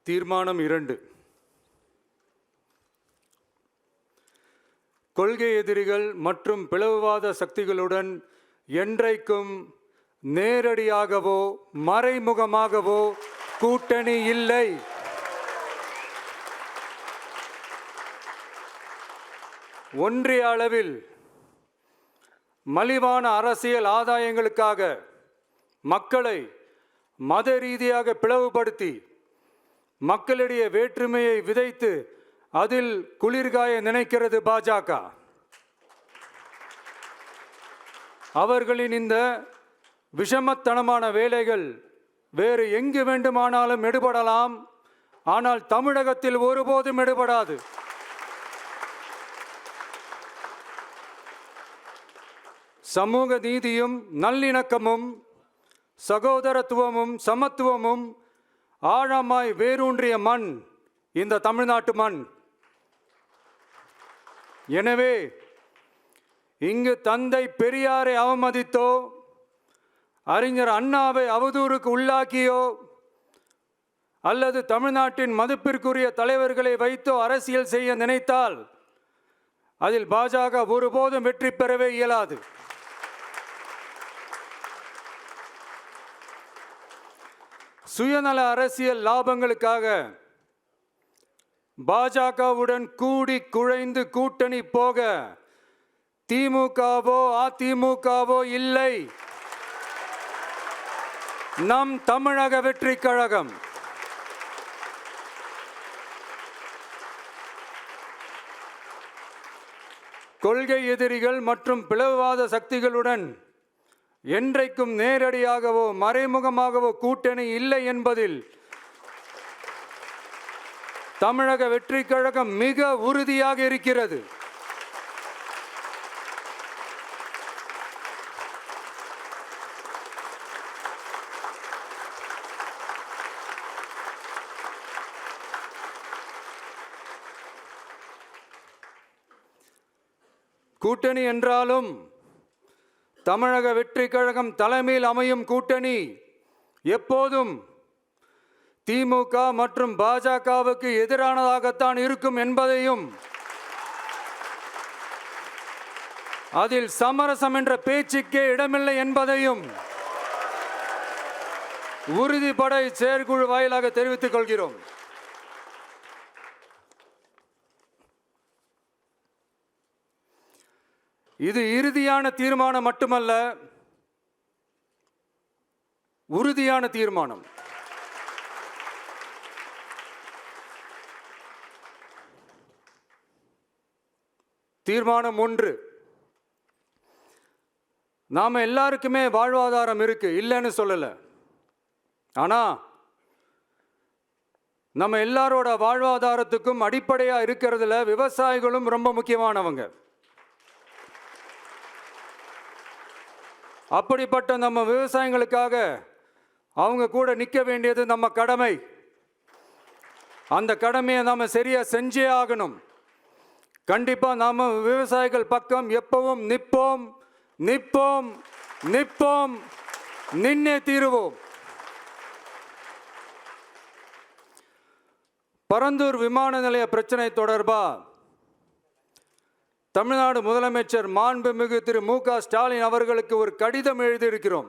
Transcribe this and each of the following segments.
தீர்மானம் 2. கொள்கை எதிரிகள் மற்றும் பிளவுவாத சக்திகளுடன் என்றைக்கும் நேரடியாகவோ மறைமுகமாகவோ கூட்டணி இல்லை. ஒன்றிய அளவில் மலிவான அரசியல் ஆதாயங்களுக்காக மக்களை மத ரீதியாக பிளவுபடுத்தி மக்களிடையே வேற்றுமையை விதைத்து அதில் குளிர்காய நினைக்கிறது பாஜக. அவர்களின் இந்த விஷமத்தனமான வேலைகள் வேறு எங்கு வேண்டுமானாலும் எடுபடலாம், ஆனால் தமிழகத்தில் ஒருபோதும் எடுபடாது. சமூக நீதியும் நல்லிணக்கமும் சகோதரத்துவமும் சமத்துவமும் ஆழமாய் வேரூன்றிய மண் இந்த தமிழ்நாட்டு மண். எனவே இங்கு தந்தை பெரியாரை அவமதித்தோ அறிஞர் அண்ணாவை அவதூறுக்கு உள்ளாக்கியோ அல்லது தமிழ்நாட்டின் மதிப்பிற்குரிய தலைவர்களை வைத்தோ அரசியல் செய்ய நினைத்தால் அதில் பாஜக ஒருபோதும் வெற்றி பெறவே இயலாது. சுயநல அரசியல் லாபங்களுக்காக பாஜகவுடன் கூடி குழைந்து கூட்டணி போக திமுகவோ அதிமுகவோ இல்லை. நம் தமிழக வெற்றி கழகம் கொள்கை எதிரிகள் மற்றும் பிளவுவாத சக்திகளுடன் என்றைக்கும் நேரடியாகவோ மறைமுகமாகவோ கூட்டணி இல்லை என்பதில் தமிழக வெற்றி கழகம் மிக உறுதியாக இருக்கிறது. கூட்டணி என்றாலும் தமிழக வெற்றி கழகம் தலைமையில் அமையும் கூட்டணி எப்போதும் திமுக மற்றும் பாஜகவுக்கு எதிரானதாகத்தான் இருக்கும் என்பதையும் அதில் சமரசம் என்ற பேச்சுக்கே இடமில்லை என்பதையும் உறுதிபட செயற்குழு வாயிலாக தெரிவித்துக் கொள்கிறோம். இது இறுதியான தீர்மானம் மட்டுமல்ல, உறுதியான தீர்மானம். தீர்மானம் 1. நாம எல்லாருக்குமே வாழ்வாதாரம் இருக்கு, இல்லைன்னு சொல்லல. ஆனா நம்ம எல்லாரோட வாழ்வாதாரத்துக்கும் அடிப்படையா இருக்கிறதுல விவசாயிகளும் ரொம்ப முக்கியமானவங்க. அப்படிப்பட்ட நம்ம விவசாயிகளுக்காக அவங்க கூட நிற்க வேண்டியது நம்ம கடமை. அந்த கடமையை நாம் சரியா செஞ்சே ஆகணும். கண்டிப்பா நாம விவசாயிகள் பக்கம் எப்பவும் நிற்போம் நிற்போம் நிற்போம், நின்னே தீருவோம். பரந்தூர் விமான நிலைய பிரச்சனை தொடர்பா தமிழ்நாடு முதலமைச்சர் மாண்புமிகு திரு மு.க. ஸ்டாலின் அவர்களுக்கு ஒரு கடிதம் எழுதியிருக்கிறோம்.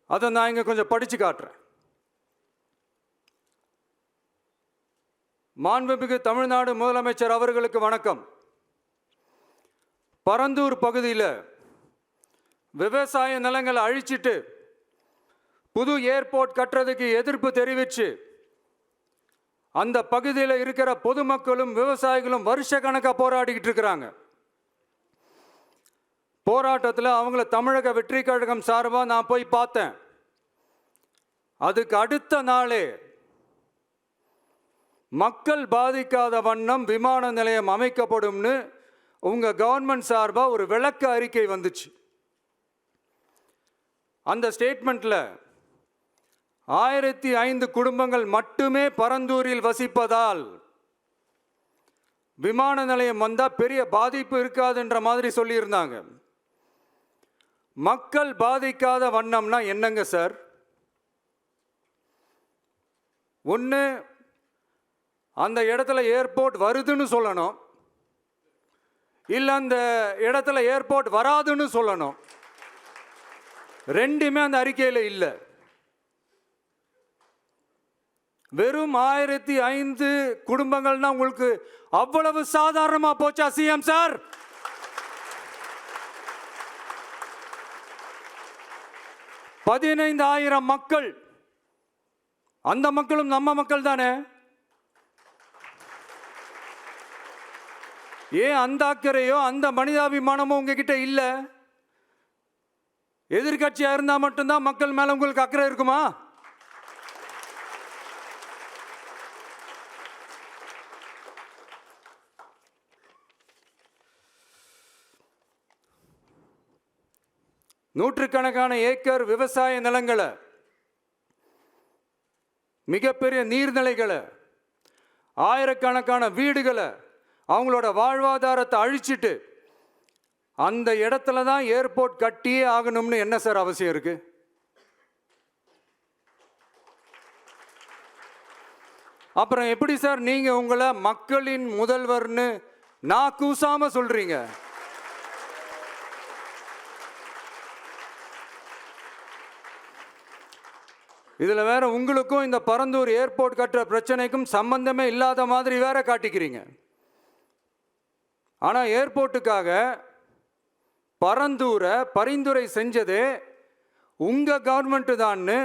அதை நான் இங்க கொஞ்சம் படிச்சு காட்டுறேன். மாண்புமிகு தமிழ்நாடு முதலமைச்சர் அவர்களுக்கு வணக்கம். பரந்தூர் பகுதியில் விவசாய நிலங்களை அழிச்சிட்டு புது ஏர்போர்ட் கட்டுறதுக்கு எதிர்ப்பு தெரிவித்து அந்த பகுதியில் இருக்கிற பொதுமக்களும் விவசாயிகளும் வருஷ கணக்காக போராடிக்கிட்டு இருக்கிறாங்க. போராட்டத்தில் அவங்கள தமிழக வெற்றி கழகம் சார்பாக நான் போய் பார்த்தேன். அதுக்கு அடுத்த நாளே மக்கள் பாதிக்காத வண்ணம் விமான நிலையம் அமைக்கப்படும்னு உங்க கவர்மெண்ட் சார்பாக ஒரு விளக்க அறிக்கை வந்துச்சு. அந்த ஸ்டேட்மெண்ட்ல 1005 குடும்பங்கள் மட்டுமே பரந்தூரில் வசிப்பதால் விமான நிலையம் வந்தா பெரிய பாதிப்பு இருக்காதுன்ற மாதிரி சொல்லியிருந்தாங்க. மக்கள் பாதிக்காத வண்ணம்னா என்னங்க சார்? ஒன்று அந்த இடத்துல ஏர்போர்ட் வருதுன்னு சொல்லணும், இல்லை அந்த இடத்துல ஏர்போர்ட் வராதுன்னு சொல்லணும். ரெண்டுமே அந்த அறிக்கையில் இல்லை. வெறும் 1005 குடும்பங்கள்னா உங்களுக்கு அவ்வளவு சாதாரணமா போச்சா சிஎம் சார்? $15,000 மக்கள், அந்த மக்களும் நம்ம மக்கள் தானே. ஏன் அந்த அக்கறையோ அந்த மனிதாபிமானமோ உங்ககிட்ட இல்லை? எதிர்கட்சியா இருந்தா மட்டும்தான் மக்கள் மேல உங்களுக்கு அக்கறை இருக்குமா? நூற்றுக்கணக்கான ஏக்கர் விவசாய நிலங்களை, மிகப்பெரிய நீர்நிலைகளை, ஆயிரக்கணக்கான வீடுகளை, அவங்களோட வாழ்வாதாரத்தை அழிச்சிட்டு அந்த இடத்துல தான் ஏர்போர்ட் கட்டியே ஆகணும்னு என்ன சார் அவசியம் இருக்கு? அப்புறம் எப்படி சார் நீங்க உங்களை மக்களின் முதல்வர்னு நான் கூசாம சொல்றீங்க? இதுல வேற உங்களுக்கும் இந்த பரந்தூர் ஏர்போர்ட் கட்டுற பிரச்சனைக்கும் சம்பந்தமே இல்லாத மாதிரி வேற காட்டிக்கிறீங்க. ஆனா ஏர்போர்ட்டுக்காக பரந்தூரை பரிந்துரை செஞ்சதே உங்க கவர்மெண்ட் தான்னு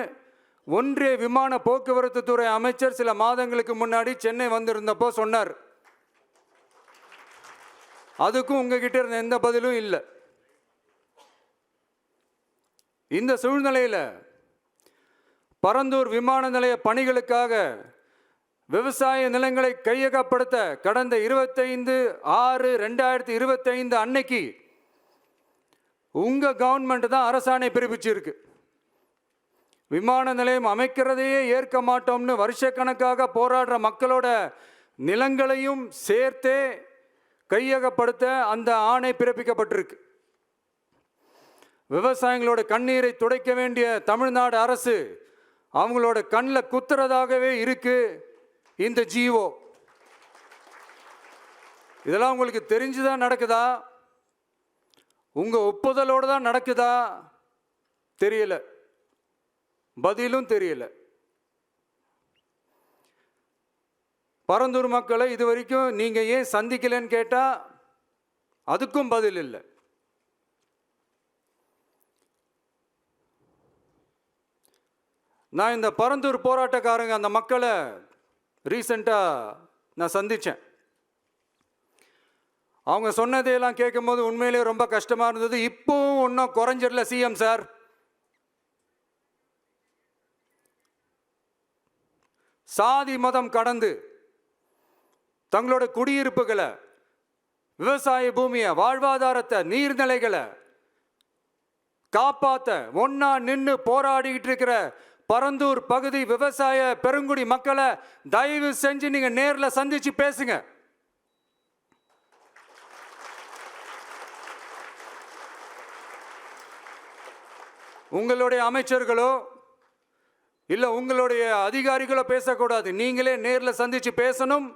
ஒன்றிய விமான போக்குவரத்து துறை அமைச்சர் சில மாதங்களுக்கு முன்னாடி சென்னை வந்திருந்தப்போ சொன்னார். அதுக்கும் உங்ககிட்ட இருந்த எந்த பதிலும் இல்லை. இந்த சூழ்நிலையில் பரந்தூர் விமான நிலைய பணிகளுக்காக விவசாய நிலங்களை கையகப்படுத்த கடந்த 25/6/2025 அன்னைக்கு உங்க கவர்மெண்ட் தான் அரசாணை பிறப்பிச்சிருக்கு. விமான நிலையம் அமைக்கிறதையே ஏற்க மாட்டோம்னு வருஷக்கணக்காக போராடுற மக்களோட நிலங்களையும் சேர்த்தே கையகப்படுத்த அந்த ஆணை பிறப்பிக்கப்பட்டிருக்கு. விவசாயிகளோட கண்ணீரை துடைக்க வேண்டிய தமிழ்நாடு அரசு அவங்களோட கண்ணில் குத்துறதாகவே இருக்கு இந்த ஜீவோ. இதெல்லாம் உங்களுக்கு தெரிஞ்சுதான் நடக்குதா, உங்க ஒப்புதலோடு தான் நடக்குதா தெரியல, பதிலும் தெரியல. பரந்தூர் மக்களை இது வரைக்கும் நீங்க ஏன் சந்திக்கலன்னு கேட்டா அதுக்கும் பதில் இல்லை. நான் இந்த பரந்தூர் போராட்டக்காரங்க அந்த மக்களை ரீசெண்டாக நான் சந்தித்தேன். அவங்க சொன்னதையெல்லாம் கேட்கும்போது உண்மையிலே ரொம்ப கஷ்டமாக இருந்தது. இப்போவும் ஒன்றும் குறைஞ்சிடல சிஎம் சார். சாதி மதம் கடந்து தங்களோட குடியிருப்புகளை, விவசாய பூமியை, வாழ்வாதாரத்தை, நீர்நிலைகளை காப்பாற்ற ஒன்னா நின்று போராடிக்கிட்டு இருக்கிற பரந்தூர் பகுதி விவசாய பெருங்குடி மக்களை தயவு செஞ்சு நீங்க நேர்ல சந்திச்சு பேசுங்க. உங்களுடைய அமைச்சர்களோ இல்ல உங்களுடைய அதிகாரிகளோ பேசக்கூடாது. நீங்களே நேர்ல சந்திச்சு பேசணும்.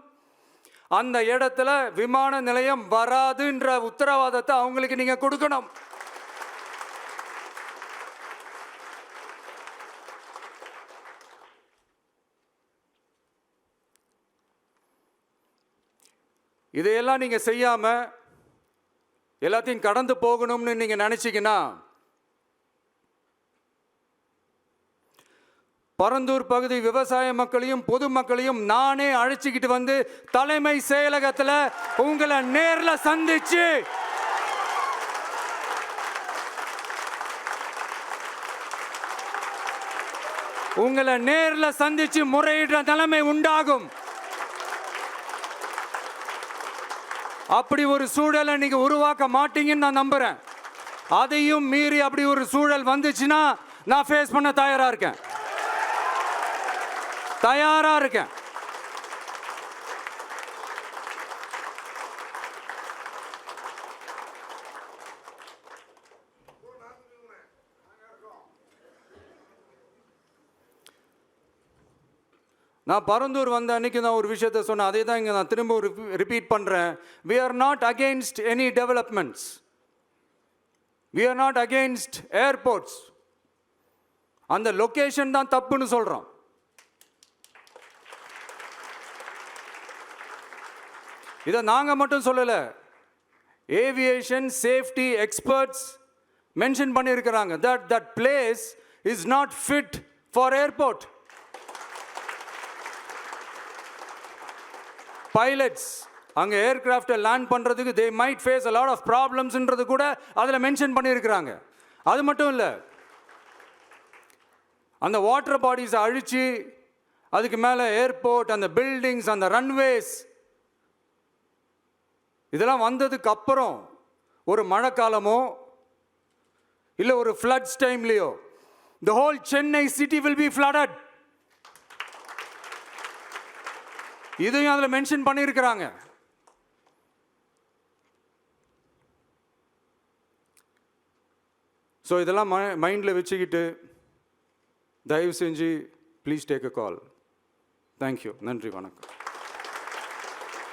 அந்த இடத்துல விமான நிலையம் வராதுன்ற உத்தரவாதத்தை அவங்களுக்கு நீங்க கொடுக்கணும். இதையெல்லாம் நீங்க செய்யாம எல்லாத்தையும் கடந்து போகணும்னு நீங்க நினைச்சீங்கன்னா பரந்தூர் பகுதி விவசாய மக்களையும் பொதுமக்களையும் நானே அழைச்சிக்கிட்டு வந்து தலைமை செயலகத்தில் உங்களை நேர்ல சந்திச்சு முறையிடுற நிலைமை உண்டாகும். அப்படி ஒரு சூழலை நீங்க உருவாக்க மாட்டீங்கன்னு நான் நம்புறேன். அதையும் மீறி அப்படி ஒரு சூழல் வந்துச்சுன்னா நான் ஃபேஸ் பண்ண தயாரா இருக்கேன். நான் பரந்தூர் வந்த அன்னைக்கு நான் ஒரு விஷயத்தை சொன்னேன், அதே தான் இங்கே நான் திரும்ப ரிப்பீட் பண்ணுறேன். we are not against any developments, we are not against airports. அந்த லொகேஷன் தான் தப்புன்னு சொல்கிறோம். இதை நாங்கள் மட்டும் சொல்லலை, ஏவியேஷன் சேஃப்டி எக்ஸ்பர்ட்ஸ் மென்ஷன் பண்ணியிருக்கிறாங்க. that place is not fit for airport. Pilots அங்கே ஏர்கிராஃப்டை லேண்ட் பண்ணுறதுக்கு they might face a lot of problemsன்றது கூட அதில் மென்ஷன் பண்ணியிருக்கிறாங்க. அது மட்டும் இல்லை, அந்த வாட்டர் பாடிஸை அழித்து அதுக்கு மேலே ஏர்போர்ட், அந்த பில்டிங்ஸ், அந்த ரன்வேஸ், இதெல்லாம் வந்ததுக்கு அப்புறம் ஒரு மழைக்காலமோ இல்லை ஒரு floods டைம்லையோ the whole Chennai city will be flooded. இதையும் அதில் மென்ஷன் பண்ணியிருக்கிறாங்க. ஸோ இதெல்லாம் மைண்டில் வச்சுக்கிட்டு தயவு செஞ்சு please take a call. Thank you. நன்றி, வணக்கம்.